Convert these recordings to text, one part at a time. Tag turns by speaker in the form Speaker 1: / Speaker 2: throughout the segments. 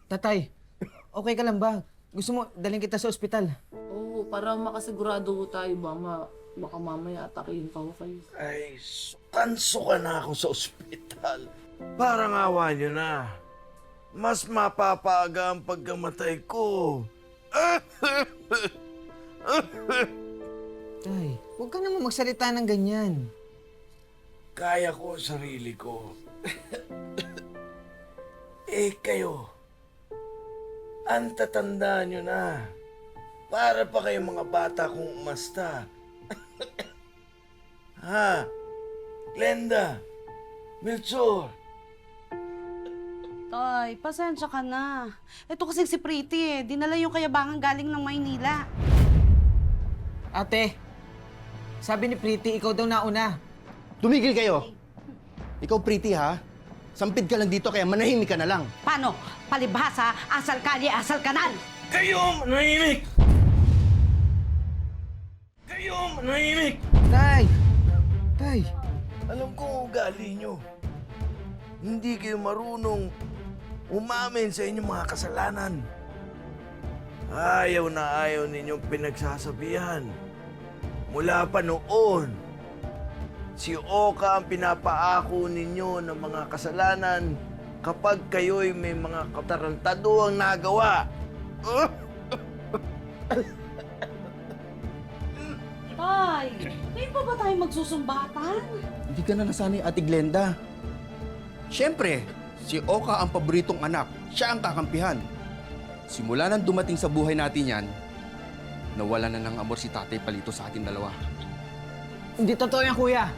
Speaker 1: Tatay, okay ka lang ba? Gusto mo dalhin kita sa ospital?
Speaker 2: Oo, para makasigurado ho tayo baka mamaya atakihin pa ho kayo.
Speaker 3: Ay, sukan na ako sa ospital. Parang awa niyo na. Mas mapapaaga ang pagkamatay ko.
Speaker 1: Tay, huwag ka naman magsalita ng ganyan.
Speaker 3: Kaya ko ang sarili ko. Eh kayo, ang tatanda nyo na. Para pa kayong mga bata kong umasta. Ha? Glenda, Melchor,
Speaker 4: Tay, pasensya ka na. Ito kasing si Pretty dinala yung kayabangan galing ng Maynila.
Speaker 1: Ate, sabi ni Pretty, ikaw daw nauna.
Speaker 5: Tumigil kayo! Ikaw, Pretty, ha? Sampid ka lang dito kaya manahimik ka na lang.
Speaker 4: Paano? Palibhasa, asal kalye, asal kanan!
Speaker 3: kayo manahimik! Kayo manahimik!
Speaker 1: Tay! Tay!
Speaker 3: Alam ko ang ugali nyo. Hindi kayo marunong umamin sa inyong mga kasalanan. Ayaw na ayaw ninyong pinagsasabihan. Mula pa noon, si Oka ang pinapaako ninyo ng mga kasalanan kapag kayo'y may mga katarantaduang nagawa.
Speaker 4: Tay, ngayon pa ba tayo magsusumbatan?
Speaker 5: Hindi ka na nasanay, Ate Glenda. Siyempre, si Oka ang paboritong anak. Siya ang kakampihan. Simula nang dumating sa buhay natin yan, nawala na ng amor si Tatay Palito sa ating dalawa.
Speaker 1: Hindi totoo yan, kuya.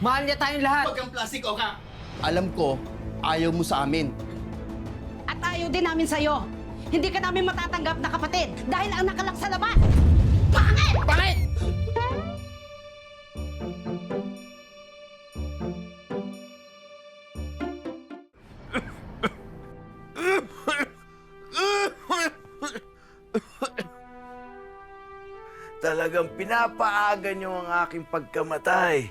Speaker 1: Mahal niya tayong lahat.
Speaker 5: Huwag kang plastic, Oka! Alam ko, ayaw mo sa amin.
Speaker 4: At ayaw din namin sa'yo. Hindi ka namin matatanggap na kapatid dahil ang nakalak sa labas. Pangit!
Speaker 5: Pangit!
Speaker 3: Talagang pinapaaga niyo ang aking pagkamatay.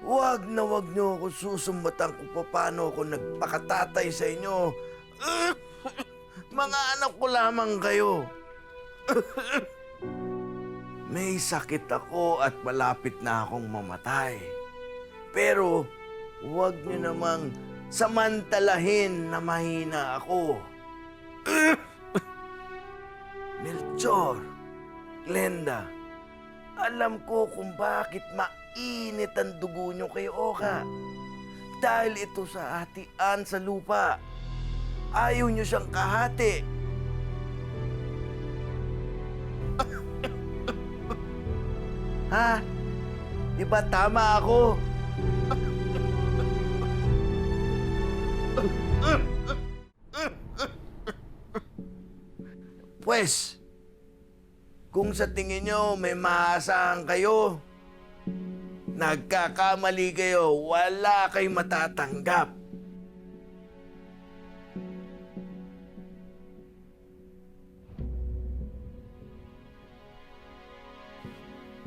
Speaker 3: Huwag na huwag niyo ako susumbatan kung paano ako nagpakatatay sa inyo. Mga anak ko lamang kayo. May sakit ako at malapit na akong mamatay. Pero huwag niyo namang samantalahin na mahina ako. Melchor, Glenda, alam ko kung bakit mainit ang dugo niyo kay Oka. Dahil ito sa hatian sa lupa. Ayaw niyo siyang kahati. Ha? Di ba tama ako? Pues, kung sa tingin nyo may maasahan kayo, nagkakamali kayo, wala kayong matatanggap.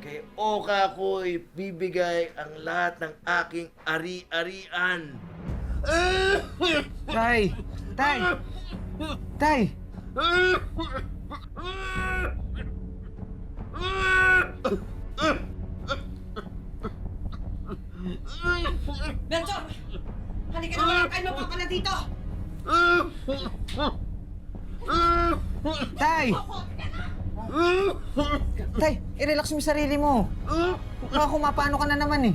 Speaker 3: Kay Oka ko ibibigay ang lahat ng aking ari-arian.
Speaker 1: Tay! Tay! Tay!
Speaker 4: Melchor! Halika na mga kayo pa pala dito!
Speaker 1: Tay! Tay, i-relax mo yung sarili mo. Baka kumapano ka na naman eh.